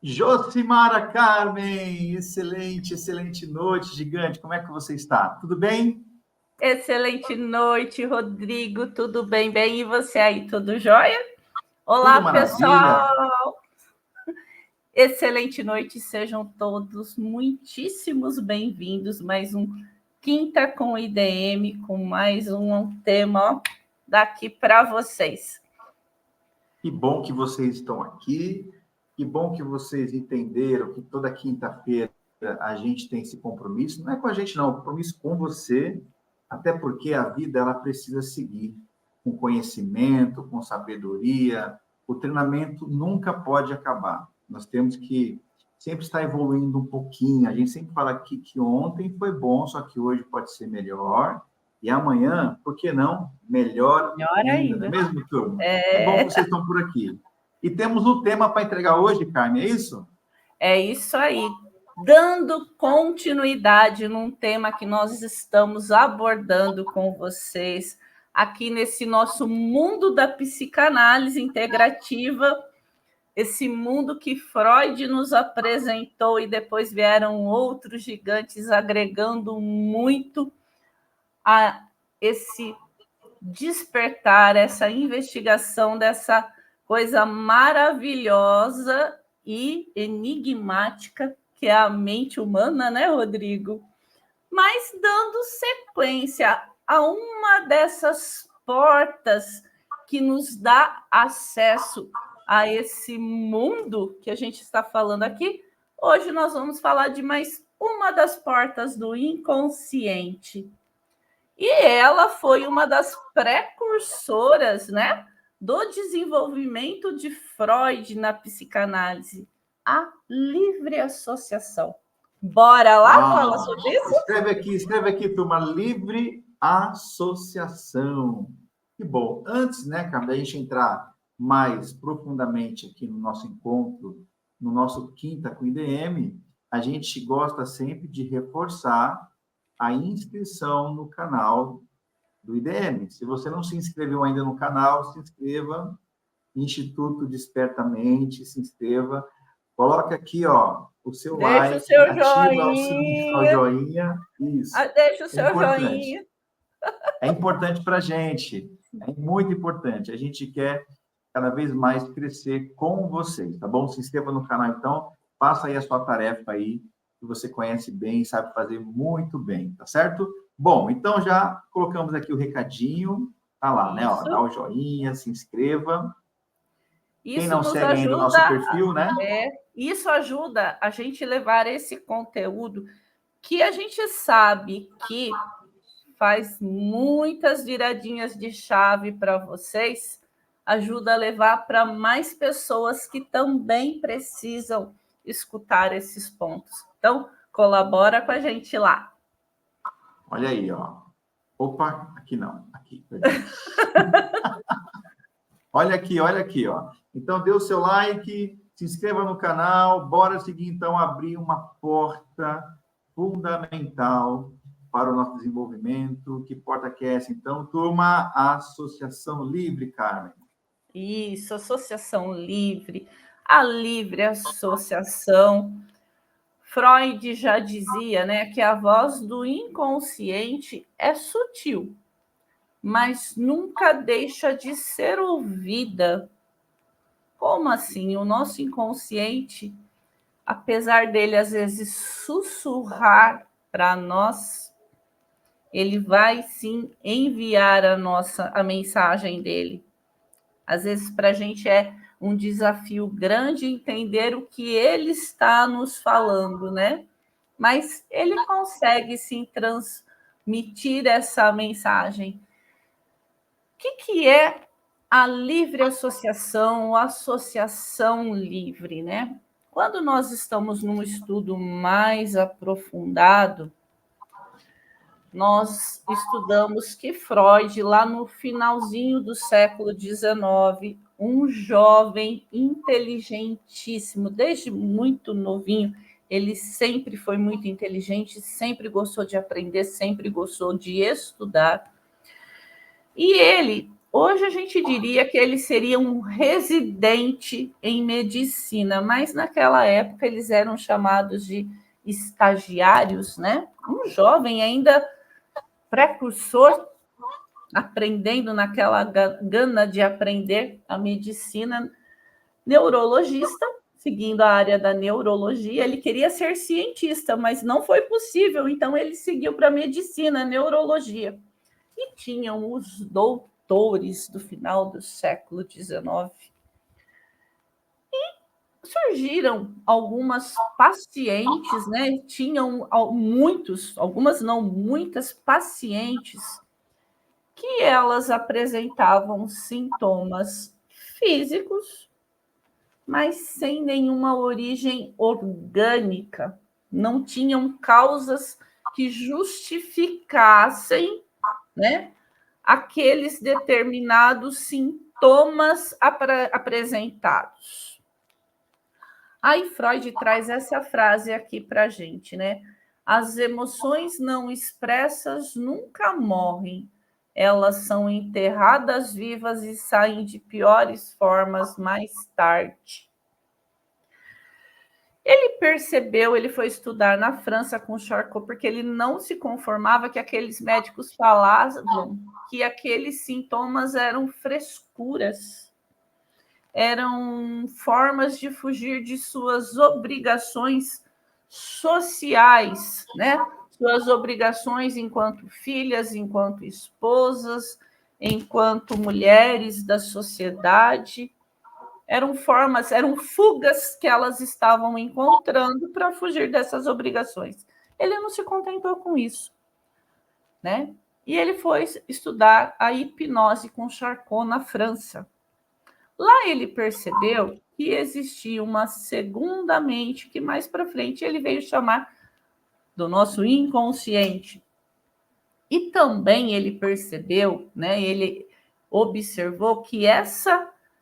Josimara Carmen, excelente noite, gigante. Como é que você está? Tudo bem? Excelente noite, Rodrigo. Tudo bem? E você aí, tudo jóia? Tudo Olá, maravilha. pessoal. Excelente noite, sejam todos muitíssimos bem-vindos. Mais um Quinta com IDM, com mais um tema daqui para vocês. Que bom que vocês estão aqui. Que bom que vocês entenderam que toda quinta-feira a gente tem esse compromisso. Não é com a gente, não, é um compromisso com você, até porque a vida ela precisa seguir com conhecimento, com sabedoria. O treinamento nunca pode acabar. Nós temos que sempre estar evoluindo um pouquinho. A gente sempre fala aqui que ontem foi bom, só que hoje pode ser melhor. E amanhã, por que não? Melhor ainda, não é mesmo, turma? Que bom que vocês estão por aqui. E temos um tema para entregar hoje, Carmen, é isso? É isso aí. Dando continuidade num tema que nós estamos abordando com vocês aqui nesse nosso mundo da psicanálise integrativa, esse mundo que Freud nos apresentou e depois vieram outros gigantes agregando muito a esse despertar, essa investigação dessa coisa maravilhosa e enigmática que é a mente humana, né, Rodrigo? Mas dando sequência a uma dessas portas que nos dá acesso a esse mundo que a gente está falando aqui, hoje nós vamos falar de mais uma das portas do inconsciente. E ela foi uma das precursoras, né, do desenvolvimento de Freud na psicanálise, a livre associação. Bora lá falar sobre isso? Escreve aqui, turma, livre associação. Que bom. Antes, né, Carmen, da gente entrar mais profundamente aqui no nosso encontro, no nosso Quinta com IDM, a gente gosta sempre de reforçar a inscrição no canal do IDM. Se você não se inscreveu ainda no canal, se inscreva. Instituto Desperta Mente, se inscreva. Coloca aqui, ó, o seu like, o seu ativa o sininho, o joinha. Isso. Deixa o seu joinha. É importante para a gente. É muito importante. A gente quer cada vez mais crescer com vocês, tá bom? Se inscreva no canal, então. Faça aí a sua tarefa aí, que você conhece bem, sabe fazer muito bem, tá certo? Bom, então já colocamos aqui o recadinho. Tá lá, né? Ó, dá o joinha, se inscreva. Quem não segue ainda o nosso perfil, né? Isso ajuda a gente levar esse conteúdo que a gente sabe que faz muitas viradinhas de chave para vocês, ajuda a levar para mais pessoas que também precisam escutar esses pontos. Então, colabora com a gente lá. Olha aí, ó. Opa, aqui não, aqui. Olha aqui, ó. Então, dê o seu like, se inscreva no canal, bora seguir, então, abrir uma porta fundamental para o nosso desenvolvimento. Que porta que é essa, então, turma? A Associação Livre, Carmen. Isso, Associação Livre, a livre associação. Freud já dizia, né, que a voz do inconsciente é sutil, mas nunca deixa de ser ouvida. Como assim? O nosso inconsciente, apesar dele às vezes sussurrar para nós, ele vai sim enviar a mensagem dele. Às vezes para a gente é um desafio grande entender o que ele está nos falando, né? Mas ele consegue sim transmitir essa mensagem. O que é a livre associação, a associação livre, né? Quando nós estamos num estudo mais aprofundado, nós estudamos que Freud, lá no finalzinho do século XIX, um jovem inteligentíssimo, desde muito novinho, ele sempre foi muito inteligente, sempre gostou de aprender, sempre gostou de estudar. E ele Hoje a gente diria que ele seria um residente em medicina, mas naquela época eles eram chamados de estagiários, né? Um jovem ainda precursor, aprendendo naquela gana de aprender a medicina, neurologista, seguindo a área da neurologia. Ele queria ser cientista, mas não foi possível, então ele seguiu para medicina, neurologia. E tinham os doutores do final do século XIX. E surgiram algumas pacientes, né? Tinham muitos, algumas não, muitas pacientes que elas apresentavam sintomas físicos, mas sem nenhuma origem orgânica. Não tinham causas que justificassem, né, aqueles determinados sintomas apresentados. Aí Freud traz essa frase aqui para a gente, né? As emoções não expressas nunca morrem. Elas são enterradas vivas e saem de piores formas mais tarde. Ele percebeu, ele foi estudar na França com Charcot, porque ele não se conformava que aqueles médicos falavam que aqueles sintomas eram frescuras, eram formas de fugir de suas obrigações sociais, né? Suas obrigações enquanto filhas, enquanto esposas, enquanto mulheres da sociedade. Eram formas, eram fugas que elas estavam encontrando para fugir dessas obrigações. Ele não se contentou com isso, né? E ele foi estudar a hipnose com Charcot na França. Lá ele percebeu que existia uma segunda mente que mais para frente ele veio chamar do nosso inconsciente. E também ele percebeu, né? Ele observou que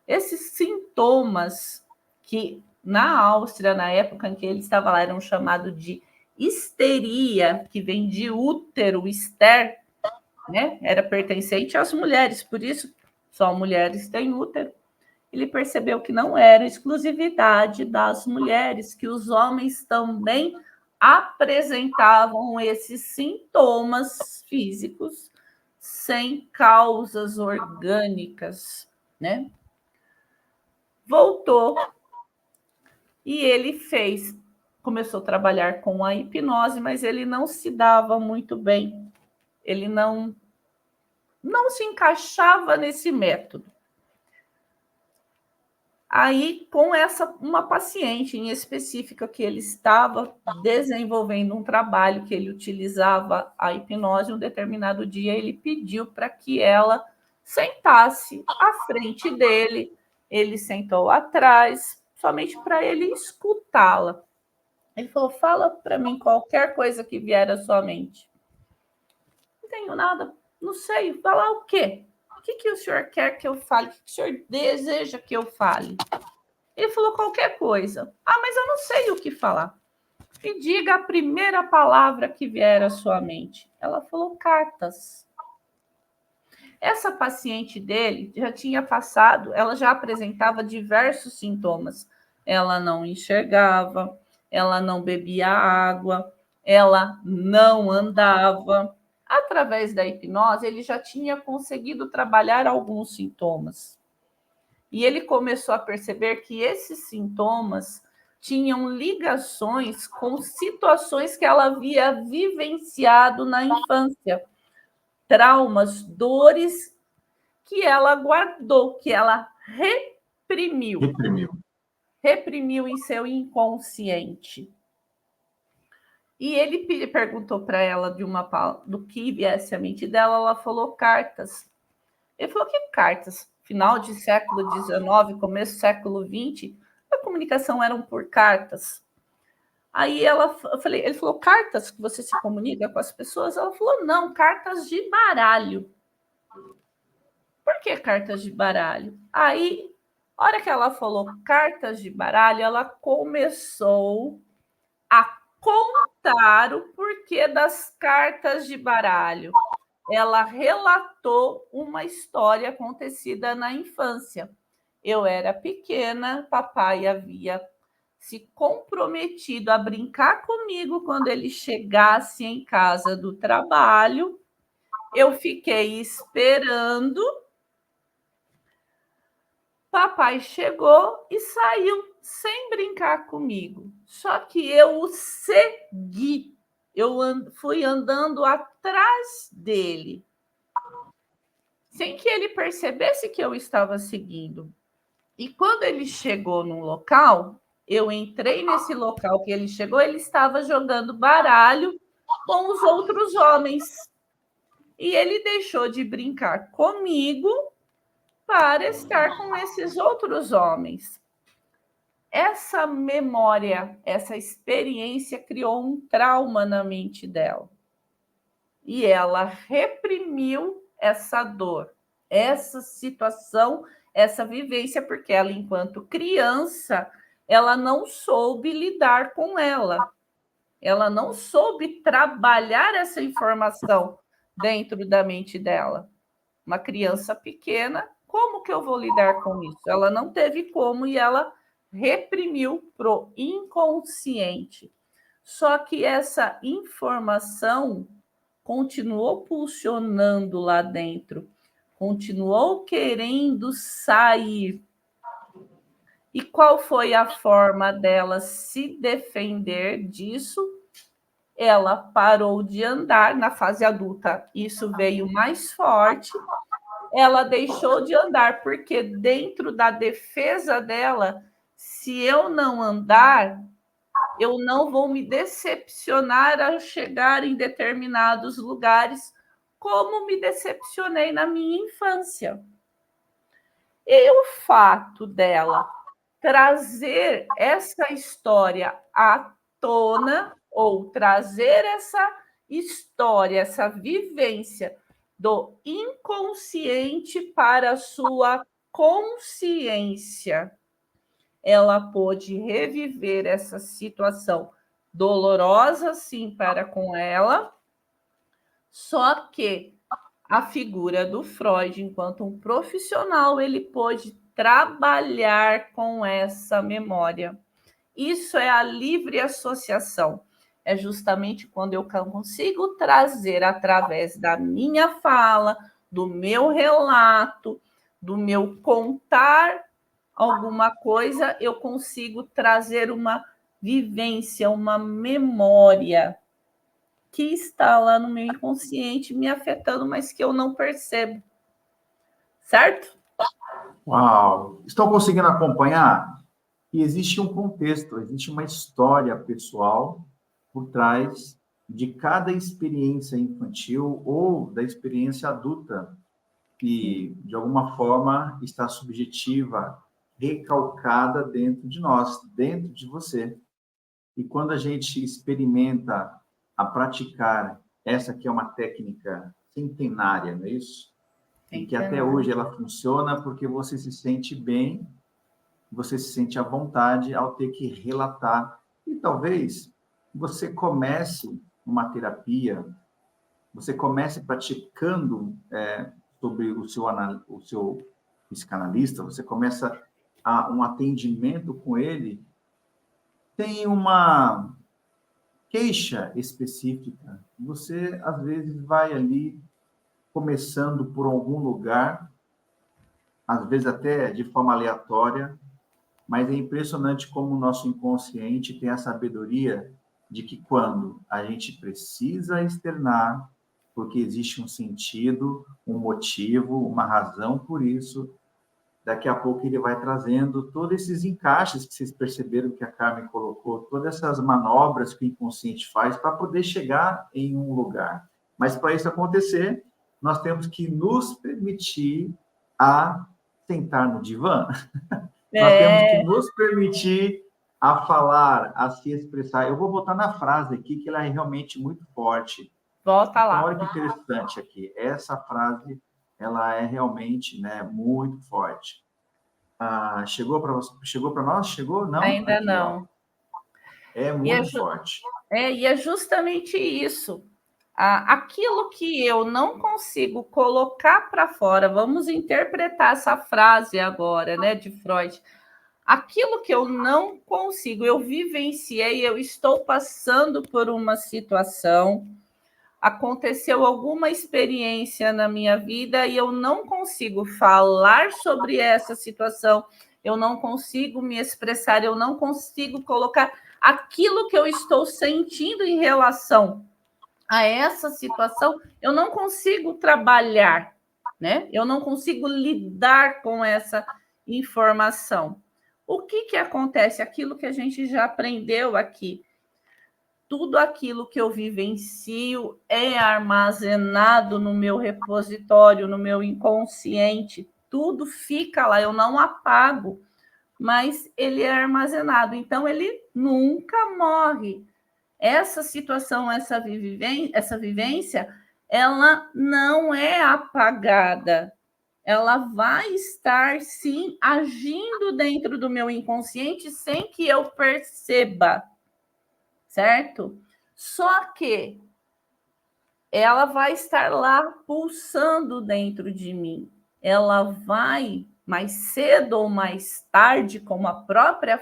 esses sintomas que na Áustria, na época em que ele estava lá, eram chamados de histeria, que vem de útero, hister, né? Era pertencente às mulheres, por isso só mulheres têm útero. Ele percebeu que não era exclusividade das mulheres, que os homens também apresentavam esses sintomas físicos sem causas orgânicas, né? Voltou e ele começou a trabalhar com a hipnose, mas ele não se dava muito bem. Ele não se encaixava nesse método. Aí, com uma paciente em específica que ele estava desenvolvendo um trabalho que ele utilizava a hipnose, um determinado dia ele pediu para que ela sentasse à frente dele. Ele sentou atrás, somente para ele escutá-la. Ele falou: fala para mim qualquer coisa que vier à sua mente. Não tenho nada, não sei, falar o quê? O que o senhor quer que eu fale? O que o senhor deseja que eu fale? Ele falou qualquer coisa. Ah, mas eu não sei o que falar. Me diga a primeira palavra que vier à sua mente. Ela falou cartas. Essa paciente dele já tinha passado, ela já apresentava diversos sintomas. Ela não enxergava, ela não bebia água, ela não andava. Através da hipnose, ele já tinha conseguido trabalhar alguns sintomas. E ele começou a perceber que esses sintomas tinham ligações com situações que ela havia vivenciado na infância, traumas, dores que ela guardou, que ela reprimiu em seu inconsciente. E ele perguntou para ela do que viesse à mente dela, ela falou cartas. Ele falou: que cartas? Final de século XIX, começo do século XX, a comunicação eram por cartas. Aí ele falou: cartas que você se comunica com as pessoas? Ela falou: não, cartas de baralho. Por que cartas de baralho? Aí, a hora que ela falou cartas de baralho, ela começou a contar o porquê das cartas de baralho. ela relatou uma história acontecida na infância. Eu era pequena, papai havia se comprometido a brincar comigo quando ele chegasse em casa do trabalho. Eu fiquei esperando. Papai chegou e saiu sem brincar comigo. Só que eu o segui. Eu fui andando atrás dele, sem que ele percebesse que eu estava seguindo. E quando ele chegou num local, eu entrei nesse local que ele chegou, ele estava jogando baralho com os outros homens. E ele deixou de brincar comigo para estar com esses outros homens. Essa memória, essa experiência criou um trauma na mente dela. E ela reprimiu essa dor, essa situação, essa vivência, porque ela, enquanto criança, ela não soube lidar com ela. Ela não soube trabalhar essa informação dentro da mente dela. Uma criança pequena, como que eu vou lidar com isso? Ela não teve como e ela reprimiu pro inconsciente. Só que essa informação continuou pulsionando lá dentro, continuou querendo sair. E qual foi a forma dela se defender disso? Ela parou de andar na fase adulta, isso veio mais forte. Ela deixou de andar, porque dentro da defesa dela, se eu não andar, eu não vou me decepcionar ao chegar em determinados lugares, como me decepcionei na minha infância. E o fato dela trazer essa história à tona, ou trazer essa história, essa vivência do inconsciente para a sua consciência, ela pôde reviver essa situação dolorosa, sim, para com ela, só que a figura do Freud, enquanto um profissional, ele pôde trabalhar com essa memória. Isso é a livre associação. É justamente quando eu consigo trazer, através da minha fala, do meu relato, do meu contar alguma coisa, eu consigo trazer uma vivência, uma memória que está lá no meu inconsciente me afetando, mas que eu não percebo. Certo? Uau! Estão conseguindo acompanhar? E existe um contexto, existe uma história pessoal por trás de cada experiência infantil ou da experiência adulta, que, de alguma forma, está subjetiva, recalcada dentro de nós, dentro de você. E quando a gente experimenta a praticar essa que é uma técnica centenária, não é isso? E que até hoje ela funciona porque você se sente bem, você se sente à vontade ao ter que relatar. E talvez você comece uma terapia, você comece praticando sobre o seu psicanalista, você começa um atendimento com ele, tem uma queixa específica. Você, às vezes, vai ali começando por algum lugar, às vezes até de forma aleatória, mas é impressionante como o nosso inconsciente tem a sabedoria de que quando a gente precisa externar, porque existe um sentido, um motivo, uma razão por isso, daqui a pouco ele vai trazendo todos esses encaixes que vocês perceberam que a Carmen colocou, todas essas manobras que o inconsciente faz para poder chegar em um lugar. Mas para isso acontecer, nós temos que nos permitir a sentar no divã. Nós temos que nos permitir a falar, a se expressar. Eu vou botar na frase aqui, que ela é realmente muito forte. Volta lá. Então, olha que interessante aqui. Essa frase, ela é realmente, né, muito forte. Chegou para nós? Chegou? Não? Ainda aqui, não. Ó. É muito forte. E é justamente isso. aquilo que eu não consigo colocar para fora, vamos interpretar essa frase agora, né, de Freud. Aquilo que eu não consigo, eu vivenciei, eu estou passando por uma situação, aconteceu alguma experiência na minha vida e eu não consigo falar sobre essa situação, eu não consigo me expressar, eu não consigo colocar aquilo que eu estou sentindo em relação a essa situação, eu não consigo trabalhar, né? Eu não consigo lidar com essa informação. O que acontece? Aquilo que a gente já aprendeu aqui. Tudo aquilo que eu vivencio é armazenado no meu repositório, no meu inconsciente. Tudo fica lá, eu não apago, mas ele é armazenado. Então, ele nunca morre. Essa situação, essa vivência, ela não é apagada. Ela vai estar, sim, agindo dentro do meu inconsciente sem que eu perceba, certo? Só que ela vai estar lá pulsando dentro de mim. Ela vai, mais cedo ou mais tarde, como a própria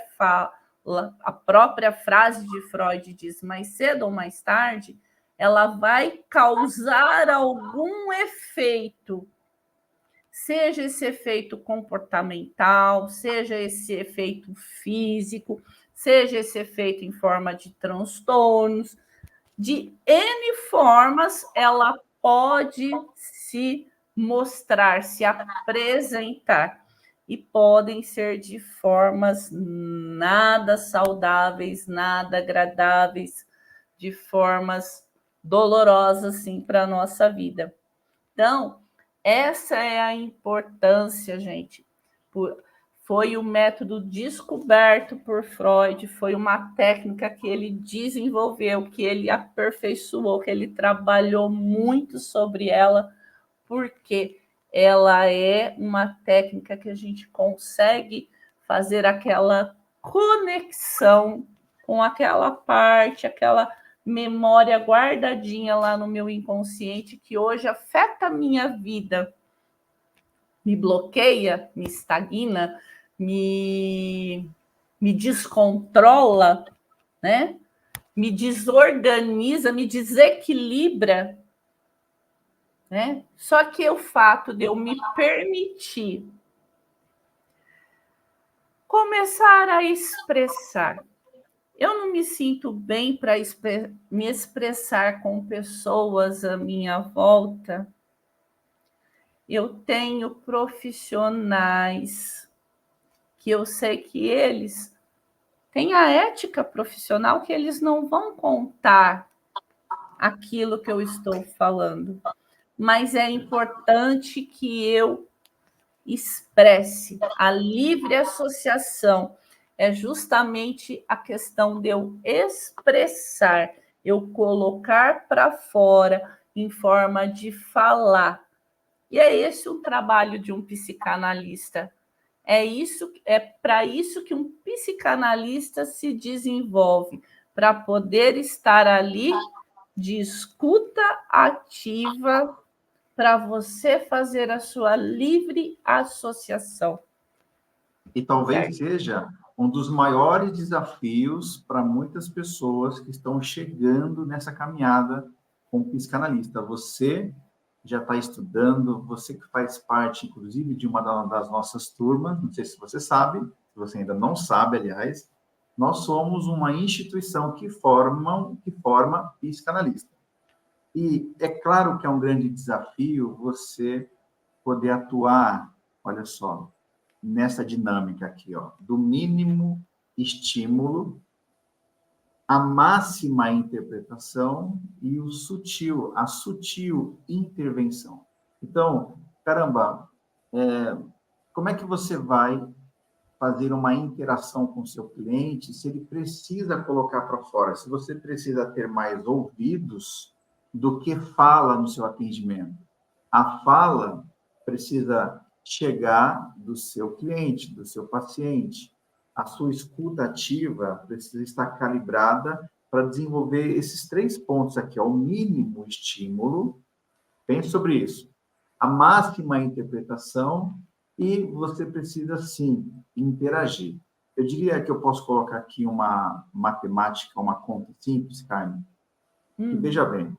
frase de Freud diz, mais cedo ou mais tarde, ela vai causar algum efeito, seja esse efeito comportamental, seja esse efeito físico, seja esse efeito em forma de transtornos, de N formas, ela pode se mostrar, se apresentar, e podem ser de formas nada saudáveis, nada agradáveis, de formas dolorosas, sim, para a nossa vida. Então, essa é a importância, gente. Foi o método descoberto por Freud, foi uma técnica que ele desenvolveu, que ele aperfeiçoou, que ele trabalhou muito sobre ela, porque ela é uma técnica que a gente consegue fazer aquela conexão com aquela parte, aquela memória guardadinha lá no meu inconsciente que hoje afeta a minha vida, me bloqueia, me estagna, me descontrola, né? Me desorganiza, me desequilibra, né? Só que o fato de eu me permitir começar a expressar, eu não me sinto bem para me expressar com pessoas à minha volta. Eu tenho profissionais que eu sei que eles têm a ética profissional, que eles não vão contar aquilo que eu estou falando, mas é importante que eu expresse. A livre associação é justamente a questão de eu expressar, eu colocar para fora em forma de falar. E é esse o trabalho de um psicanalista. É para isso que um psicanalista se desenvolve, para poder estar ali de escuta ativa, para você fazer a sua livre associação. E talvez seja um dos maiores desafios para muitas pessoas que estão chegando nessa caminhada como psicanalista. Você já está estudando, você que faz parte, inclusive, de uma das nossas turmas, não sei se você sabe, se você ainda não sabe, aliás, nós somos uma instituição que forma psicanalista. E é claro que é um grande desafio você poder atuar, olha só, nessa dinâmica aqui, ó, do mínimo estímulo, a máxima interpretação e a sutil intervenção. Então, caramba, como é que você vai fazer uma interação com o seu cliente se ele precisa colocar para fora, se você precisa ter mais ouvidos do que fala no seu atendimento? A fala precisa chegar do seu cliente, do seu paciente. A sua escuta ativa precisa estar calibrada para desenvolver esses 3 pontos aqui, ó, o mínimo estímulo, pense sobre isso, a máxima interpretação e você precisa, sim, interagir. Eu diria que eu posso colocar aqui uma matemática, uma conta simples, Carmen, e veja bem,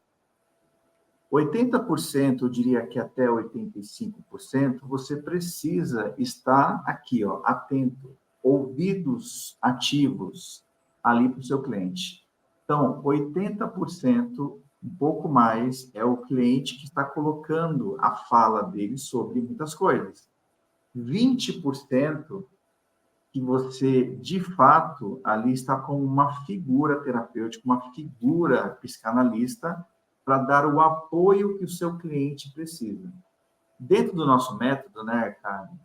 80%, eu diria que até 85%, você precisa estar aqui, ó, atento, ouvidos ativos ali para o seu cliente. Então, 80%, um pouco mais, é o cliente que está colocando a fala dele sobre muitas coisas. 20% que você, de fato, ali está com uma figura terapêutica, uma figura psicanalista, para dar o apoio que o seu cliente precisa. Dentro do nosso método, né, Carmen,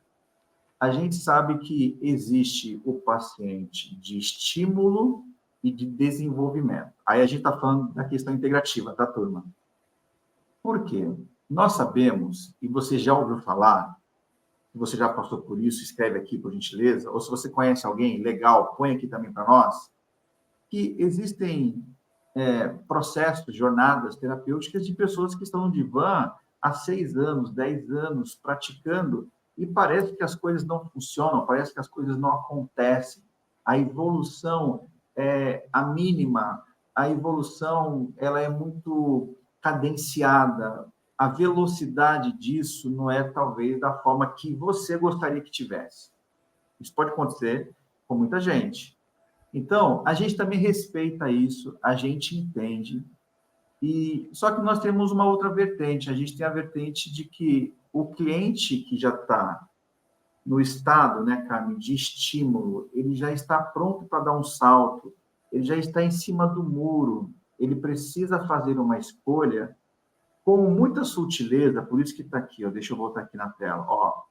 a gente sabe que existe o paciente de estímulo e de desenvolvimento. Aí a gente está falando da questão integrativa, tá, turma? Por quê? Nós sabemos, e você já ouviu falar, se você já passou por isso, escreve aqui, por gentileza, ou se você conhece alguém legal, põe aqui também para nós, que existem processos, jornadas terapêuticas de pessoas que estão no divã há 6 anos, 10 anos, praticando, e parece que as coisas não funcionam, parece que as coisas não acontecem. A evolução é a mínima, a evolução ela é muito cadenciada, a velocidade disso não é, talvez, da forma que você gostaria que tivesse. Isso pode acontecer com muita gente. Então, a gente também respeita isso, a gente entende, e só que nós temos uma outra vertente, a gente tem a vertente de que o cliente que já está no estado, né, Carmen, de estímulo, ele já está pronto para dar um salto, ele já está em cima do muro, ele precisa fazer uma escolha com muita sutileza, por isso que está aqui, ó, deixa eu voltar aqui na tela, ó,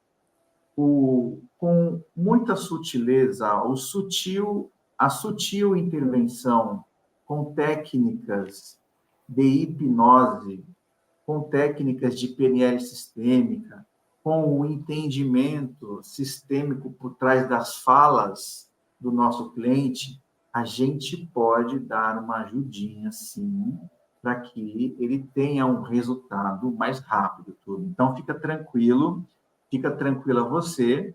com muita sutileza, a sutil intervenção com técnicas de hipnose, com técnicas de PNL sistêmica, com o entendimento sistêmico por trás das falas do nosso cliente, a gente pode dar uma ajudinha, sim, para que ele tenha um resultado mais rápido. Tudo. Então, fica tranquila você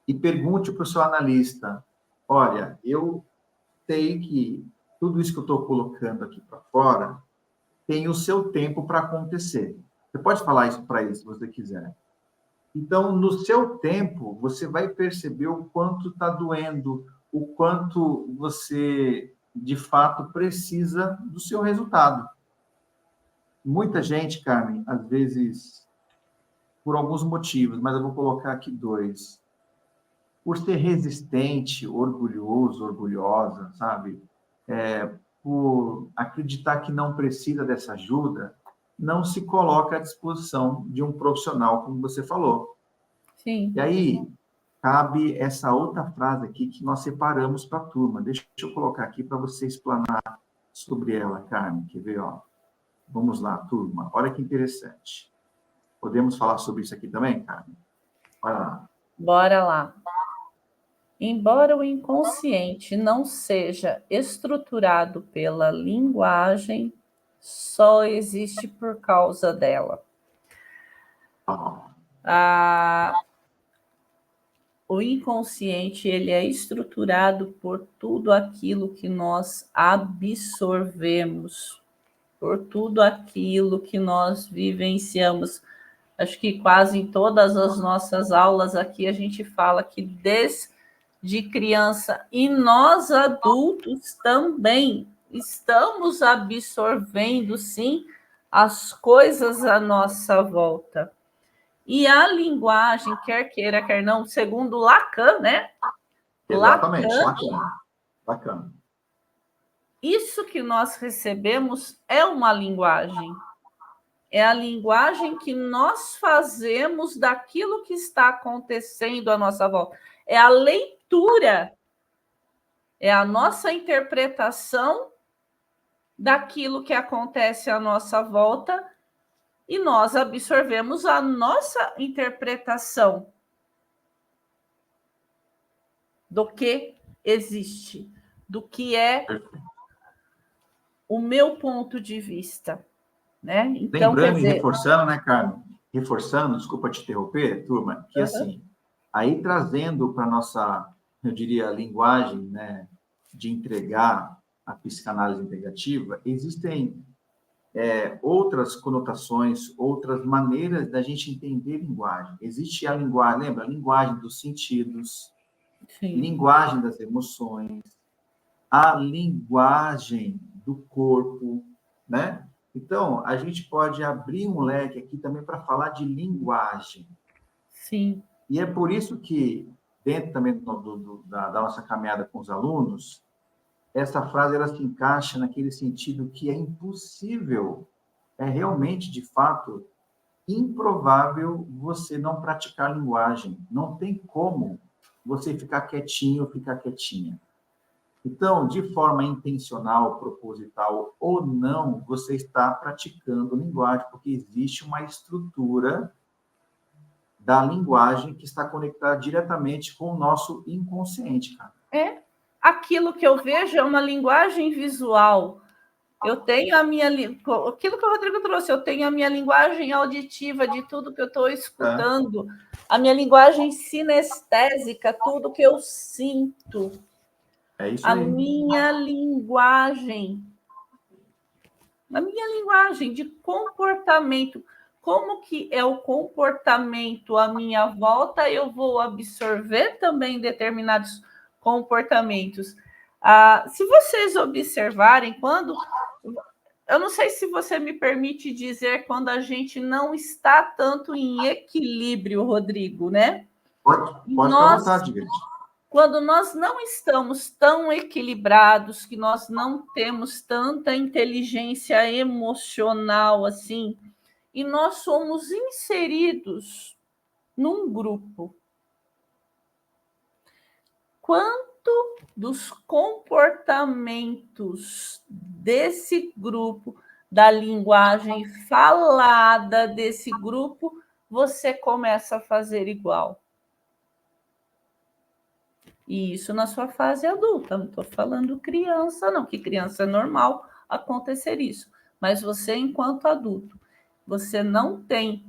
e pergunte para o seu analista, olha, eu sei que tudo isso que eu estou colocando aqui para fora tem o seu tempo para acontecer. Você pode falar isso para ele, se você quiser. Então, no seu tempo, você vai perceber o quanto está doendo, o quanto você, de fato, precisa do seu resultado. Muita gente, Carmen, às vezes, por alguns motivos, mas eu vou colocar aqui 2. Por ser resistente, orgulhoso, orgulhosa, sabe? Por acreditar que não precisa dessa ajuda, não se coloca à disposição de um profissional, como você falou. Sim. E aí, cabe essa outra frase aqui que nós separamos para a turma. Deixa eu colocar aqui para você explanar sobre ela, Carmen. Quer ver? Ó? Vamos lá, turma. Olha que interessante. Podemos falar sobre isso aqui também, Carmen? Olha lá. Bora lá. Embora o inconsciente não seja estruturado pela linguagem, só existe por causa dela. O inconsciente ele é estruturado por tudo aquilo que nós absorvemos, por tudo aquilo que nós vivenciamos. Acho que quase em todas as nossas aulas aqui a gente fala que desde criança e nós adultos também estamos absorvendo, sim, as coisas à nossa volta. E a linguagem, quer queira, quer não, segundo Lacan, né? Exatamente, Lacan. Isso que nós recebemos é uma linguagem. É a linguagem que nós fazemos daquilo que está acontecendo à nossa volta. É a leitura, é a nossa interpretação daquilo que acontece à nossa volta e nós absorvemos a nossa interpretação do que existe, do que é o meu ponto de vista, né? Então, Lembrando e reforçando, né, Carmen? Reforçando, desculpa te interromper, turma, que assim, aí trazendo para nossa, eu diria, linguagem, né, de entregar a psicanálise integrativa, existem outras conotações, outras maneiras da gente entender linguagem. Existe a linguagem, lembra? A linguagem dos sentidos, sim, linguagem das emoções, a linguagem do corpo, né? Então, a gente pode abrir um leque aqui também para falar de linguagem. sim. E é por isso que, dentro também da nossa caminhada com os alunos, essa frase ela se encaixa naquele sentido que é impossível, é realmente, de fato, improvável você não praticar linguagem. Não tem como você ficar quietinho ou ficar quietinha. Então, de forma intencional, proposital ou não, você está praticando linguagem, porque existe uma estrutura da linguagem que está conectada diretamente com o nosso inconsciente, cara. Aquilo que eu vejo é uma linguagem visual. Eu tenho a minha... Aquilo que o Rodrigo trouxe, eu tenho a minha linguagem auditiva de tudo que eu estou escutando, a minha linguagem sinestésica, tudo que eu sinto. É isso a aí. minha linguagem de comportamento. Como que é o comportamento à minha volta, eu vou absorver também determinados comportamentos. Se vocês observarem, eu não sei se você me permite dizer quando a gente não está tanto em equilíbrio, Rodrigo, né? Pode ficar à vontade, gente. Quando nós não estamos tão equilibrados, que nós não temos tanta inteligência emocional assim, e nós somos inseridos num grupo, quanto dos comportamentos desse grupo, da linguagem falada desse grupo, você começa a fazer igual? E isso na sua fase adulta, não estou falando criança, não, que criança é normal acontecer isso. Mas você, enquanto adulto, você não tem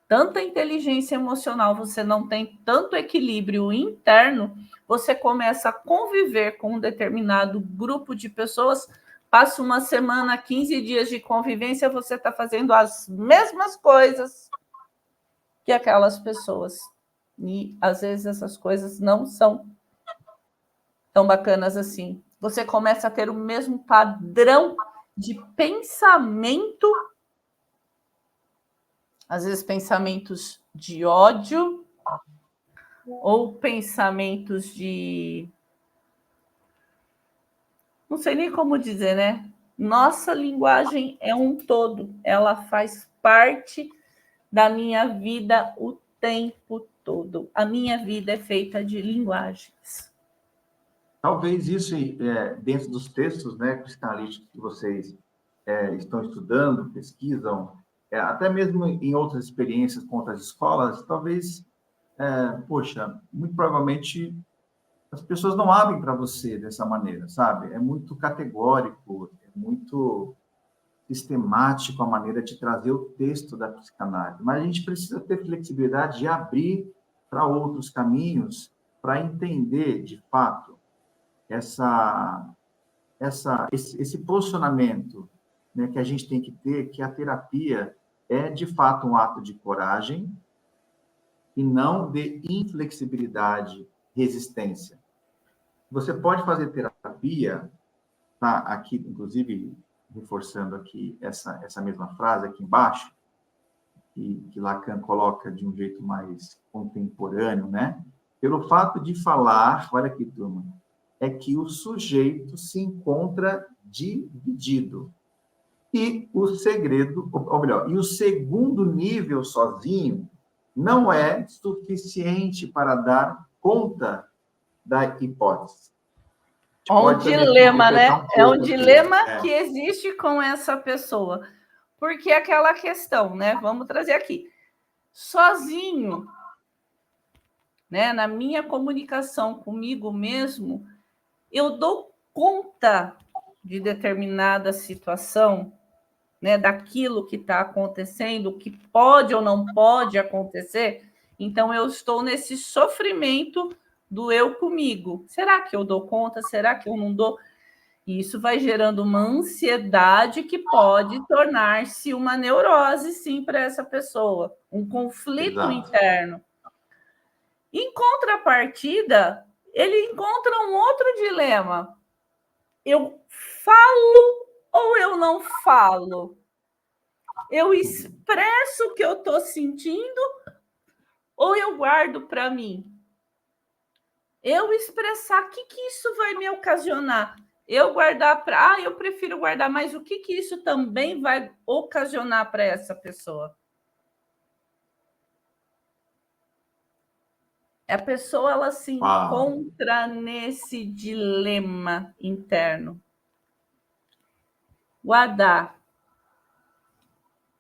tanta inteligência emocional, você não tem tanto equilíbrio interno, você começa a conviver com um determinado grupo de pessoas, passa uma semana, 15 dias de convivência, você está fazendo as mesmas coisas que aquelas pessoas. E, às vezes, essas coisas não são tão bacanas assim. Você começa a ter o mesmo padrão de pensamento, às vezes pensamentos de ódio ou pensamentos de... Não sei nem como dizer, né? Nossa linguagem é um todo, ela faz parte da minha vida o tempo todo. A minha vida é feita de linguagens. Talvez isso, dentro dos textos, né, psicanalíticos que vocês estão estudando, pesquisam, até mesmo em outras experiências com outras escolas, talvez, poxa, muito provavelmente as pessoas não abrem para você dessa maneira, sabe? É muito categórico, é muito sistemático a maneira de trazer o texto da psicanálise. Mas a gente precisa ter flexibilidade de abrir para outros caminhos para entender, de fato, esse posicionamento, né, que a gente tem que ter, que a terapia é, de fato, um ato de coragem e não de inflexibilidade, resistência. Você pode fazer terapia, tá? Aqui, inclusive, reforçando aqui essa mesma frase aqui embaixo, que Lacan coloca de um jeito mais contemporâneo, né? Pelo fato de falar, olha aqui, turma, é que o sujeito se encontra dividido. E o segredo, ou melhor, e o segundo nível sozinho não é suficiente para dar conta da hipótese. É um dilema, né? É um dilema que existe com essa pessoa. Porque aquela questão, né? Vamos trazer aqui. Sozinho, né? Na minha comunicação comigo mesmo, eu dou conta de determinada situação, né, daquilo que está acontecendo, que pode ou não pode acontecer, então eu estou nesse sofrimento do eu comigo. Será que eu dou conta? Será que eu não dou? E isso vai gerando uma ansiedade que pode tornar-se uma neurose, sim, para essa pessoa, um conflito Exato. interno. Em contrapartida, ele encontra um outro dilema. Eu falo ou eu não falo? Eu expresso o que eu estou sentindo ou eu guardo para mim? Eu expressar, o que isso vai me ocasionar? Eu guardar para... eu prefiro guardar, mas o que isso também vai ocasionar para essa pessoa? A pessoa, ela se encontra nesse dilema interno. Guardar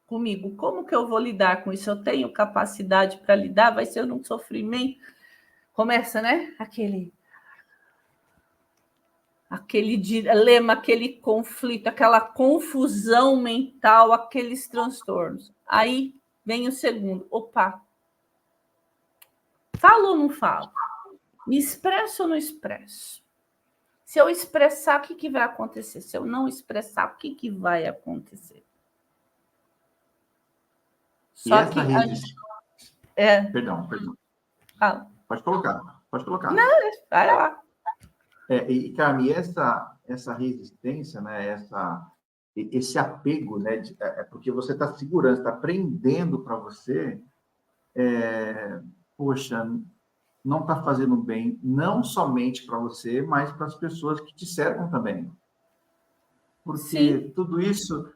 comigo, como que eu vou lidar com isso? Eu tenho capacidade para lidar? Vai ser um sofrimento? Começa, né? Aquele dilema, aquele conflito, aquela confusão mental, aqueles transtornos. Aí vem o segundo. Opa! Falo ou não falo? Me expresso ou não expresso? Se eu expressar, o que vai acontecer? Se eu não expressar, o que vai acontecer? Só que Perdão. Fala. Pode colocar. Não, vai lá. E, Carmen, essa resistência, né, esse apego, né, porque você está segurando, está prendendo para você, poxa, não está fazendo bem, não somente para você, mas para as pessoas que te cercam também. Porque Sim. tudo isso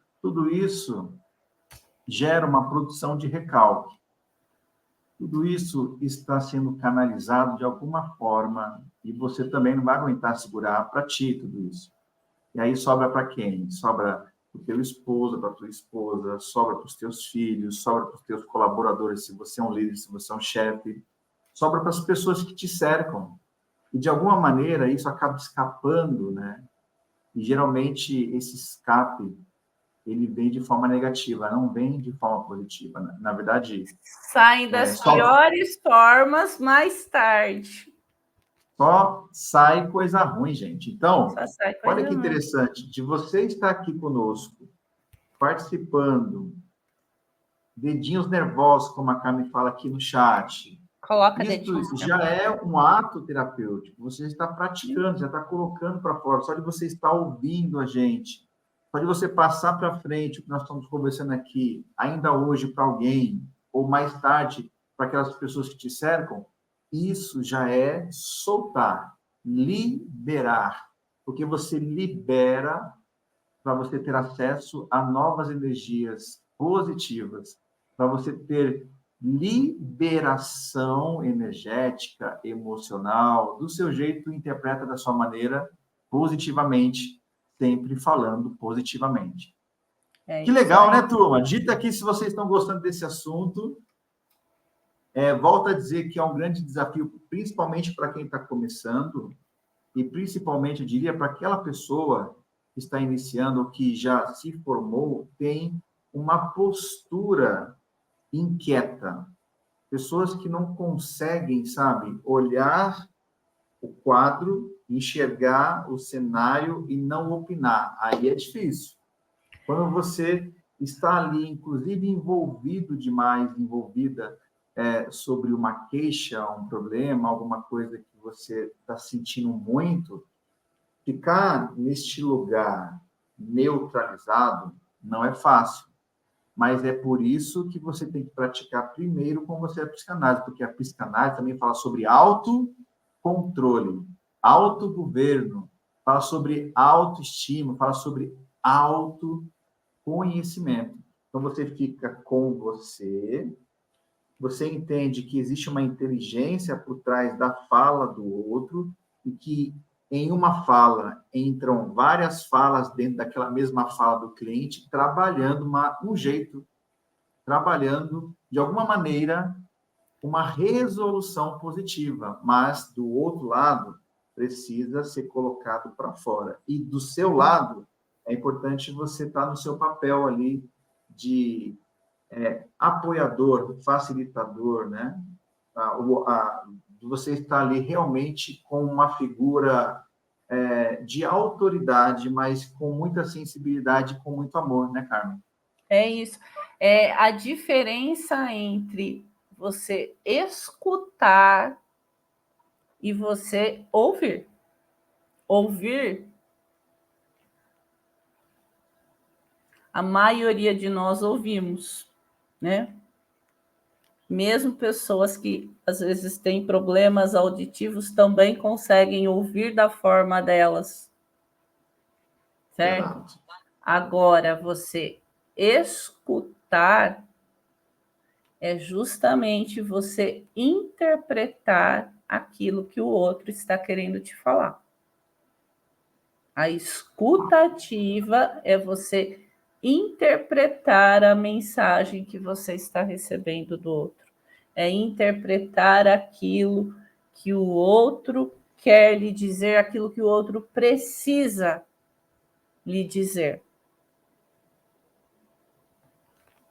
gera uma produção de recalque. Tudo isso está sendo canalizado de alguma forma e você também não vai aguentar segurar para ti tudo isso. E aí sobra para quem? Sobra para o teu esposo, para a tua esposa, sobra para os teus filhos, sobra para os teus colaboradores, se você é um líder, se você é um chefe, sobra para as pessoas que te cercam. E, de alguma maneira, isso acaba escapando, né? E, geralmente, esse escape, ele vem de forma negativa, não vem de forma positiva. Na verdade... Saem das piores formas mais tarde. Só sai coisa ruim, gente. Então, olha que interessante, de você estar aqui conosco, participando, dedinhos nervosos, como a Carmen fala aqui no chat. Coloca isso já é um ato terapêutico. Você está praticando, já está colocando para fora. Só de você estar ouvindo a gente, só de você passar para frente o que nós estamos conversando aqui, ainda hoje para alguém, ou mais tarde para aquelas pessoas que te cercam, isso já é soltar, liberar. Porque você libera para você ter acesso a novas energias positivas, para você ter liberação energética, emocional, do seu jeito, interpreta da sua maneira, positivamente, sempre falando positivamente. Que legal, né, turma? Digita aqui se vocês estão gostando desse assunto. Volto a dizer que é um grande desafio, principalmente para quem está começando, e principalmente, eu diria, para aquela pessoa que está iniciando ou que já se formou, tem uma postura inquieta. Pessoas que não conseguem, sabe, olhar o quadro, enxergar o cenário e não opinar. Aí é difícil. Quando você está ali, inclusive envolvida sobre uma queixa, um problema, alguma coisa que você está sentindo muito, ficar neste lugar neutralizado não é fácil. Mas é por isso que você tem que praticar primeiro com você a psicanálise, porque a psicanálise também fala sobre autocontrole, autogoverno, fala sobre autoestima, fala sobre autoconhecimento. Então, você fica com você entende que existe uma inteligência por trás da fala do outro e que em uma fala entram várias falas dentro daquela mesma fala do cliente, trabalhando trabalhando de alguma maneira uma resolução positiva, mas do outro lado precisa ser colocado para fora. E do seu lado, é importante você estar no seu papel ali de apoiador, facilitador, né? Você está ali realmente com uma figura de autoridade, mas com muita sensibilidade, com muito amor, né, Carmen? É isso. É a diferença entre você escutar e você ouvir. Ouvir, a maioria de nós ouvimos, né? Mesmo pessoas que às vezes têm problemas auditivos também conseguem ouvir da forma delas, certo? Exato. Agora, você escutar é justamente você interpretar aquilo que o outro está querendo te falar. A escuta ativa é você interpretar a mensagem que você está recebendo do outro. É interpretar aquilo que o outro quer lhe dizer, aquilo que o outro precisa lhe dizer.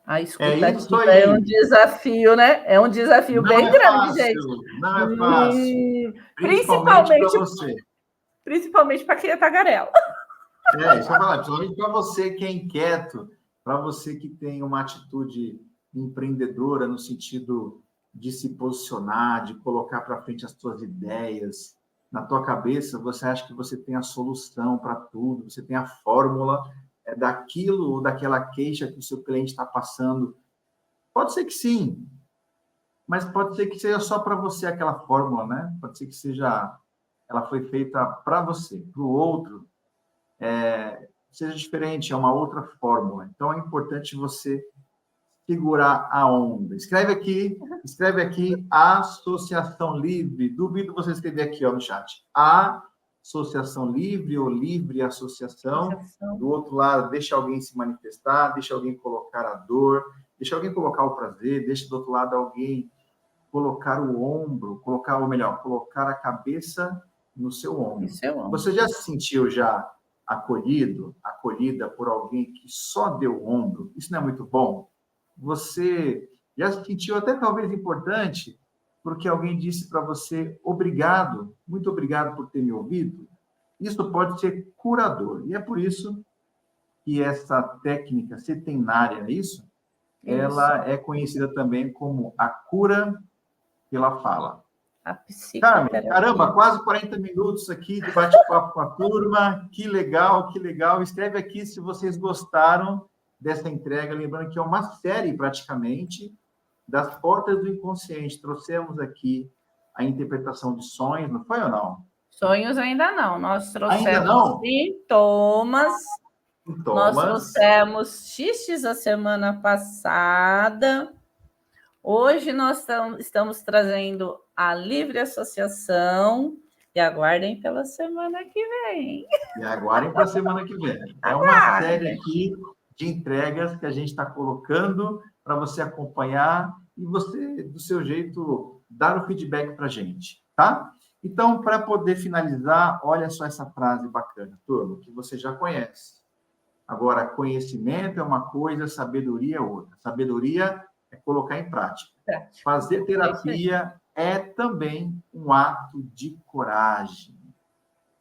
A escuta Isso ativa é um aí. desafio, né? É um desafio Não bem é grande, fácil, gente. não é fácil. Principalmente para Principalmente você. para quem é tagarela. Isso que eu falar, principalmente para você que é inquieto, para você que tem uma atitude empreendedora no sentido de se posicionar, de colocar para frente as suas ideias. Na tua cabeça, você acha que você tem a solução para tudo, você tem a fórmula daquilo ou daquela queixa que o seu cliente está passando. Pode ser que sim, mas pode ser que seja só para você aquela fórmula, né? Pode ser que ela foi feita para você, para o outro seja diferente, é uma outra fórmula. Então, é importante você segurar a onda. Escreve aqui Associação Livre. Duvido você escrever aqui no chat. Associação Livre ou Livre Associação. Do outro lado, deixa alguém se manifestar, deixa alguém colocar a dor, deixa alguém colocar o prazer, deixa do outro lado alguém colocar o ombro, colocar a cabeça no seu ombro. Você já se sentiu acolhida por alguém que só deu ombro? Isso não é muito bom? Você já se sentiu até talvez importante porque alguém disse para você obrigado, muito obrigado por ter me ouvido? Isso pode ser curador. E é por isso que essa técnica setenária, isso, ela é conhecida também como a cura pela fala. A Carmen, psicoterapia. caramba, quase 40 minutos aqui de bate-papo com a turma. Que legal, que legal. Escreve aqui se vocês gostaram dessa entrega. Lembrando que é uma série, praticamente, das portas do inconsciente. Trouxemos aqui a interpretação de sonhos, não foi ou não? Sonhos ainda não. Nós Ainda trouxemos não? sintomas. Nós trouxemos xistes a semana passada. Hoje nós estamos trazendo a livre associação. E aguardem pela semana que vem. E aguardem para a semana que vem. É uma série aqui de entregas que a gente está colocando para você acompanhar e você, do seu jeito, dar o feedback para a gente, tá? Então, para poder finalizar, olha só essa frase bacana, turma, que você já conhece. Agora, conhecimento é uma coisa, sabedoria é outra. Sabedoria é colocar em prática. Fazer terapia é também um ato de coragem.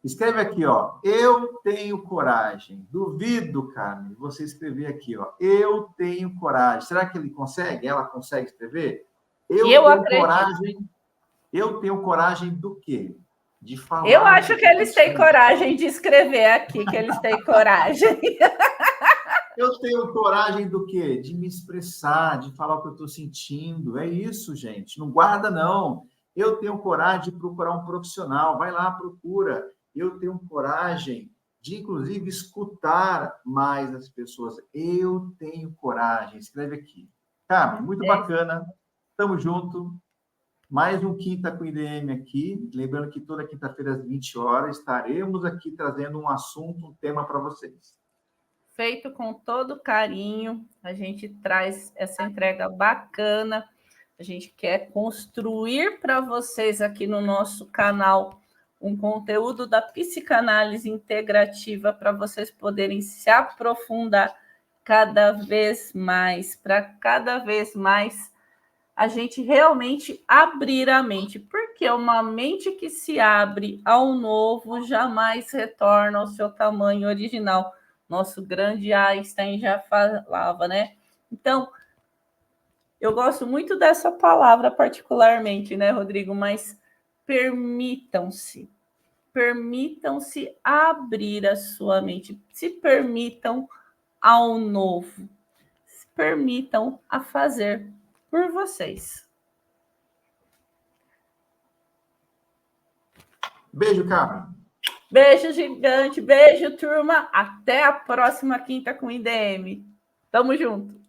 Escreve aqui, ó. Eu tenho coragem. Duvido, Carmen, você escrever aqui, ó. Eu tenho coragem. Será que ele consegue? Ela consegue escrever? Eu tenho acredito. Coragem. Eu tenho coragem do quê? De falar. Eu acho que eles têm coragem de escrever aqui, que eles têm coragem. Eu tenho coragem do quê? De me expressar, de falar o que eu estou sentindo. É isso, gente. Não guarda, não. Eu tenho coragem de procurar um profissional. Vai lá, procura. Eu tenho coragem de, inclusive, escutar mais as pessoas. Eu tenho coragem. Escreve aqui. Carmen, muito bacana. Tamo junto. Mais um Quinta com IDM aqui. Lembrando que toda quinta-feira, às 20 horas, estaremos aqui trazendo um assunto, um tema para vocês. Feito com todo carinho, a gente traz essa entrega bacana. A gente quer construir para vocês aqui no nosso canal um conteúdo da psicanálise integrativa para vocês poderem se aprofundar cada vez mais, para cada vez mais a gente realmente abrir a mente, porque uma mente que se abre ao novo jamais retorna ao seu tamanho original. Nosso grande Einstein já falava, né? Então, eu gosto muito dessa palavra particularmente, né, Rodrigo? Mas permitam-se abrir a sua mente, se permitam ao novo, se permitam a fazer por vocês. Beijo, Carmen. Beijo gigante, beijo, turma. Até a próxima quinta com IDM. Tamo junto.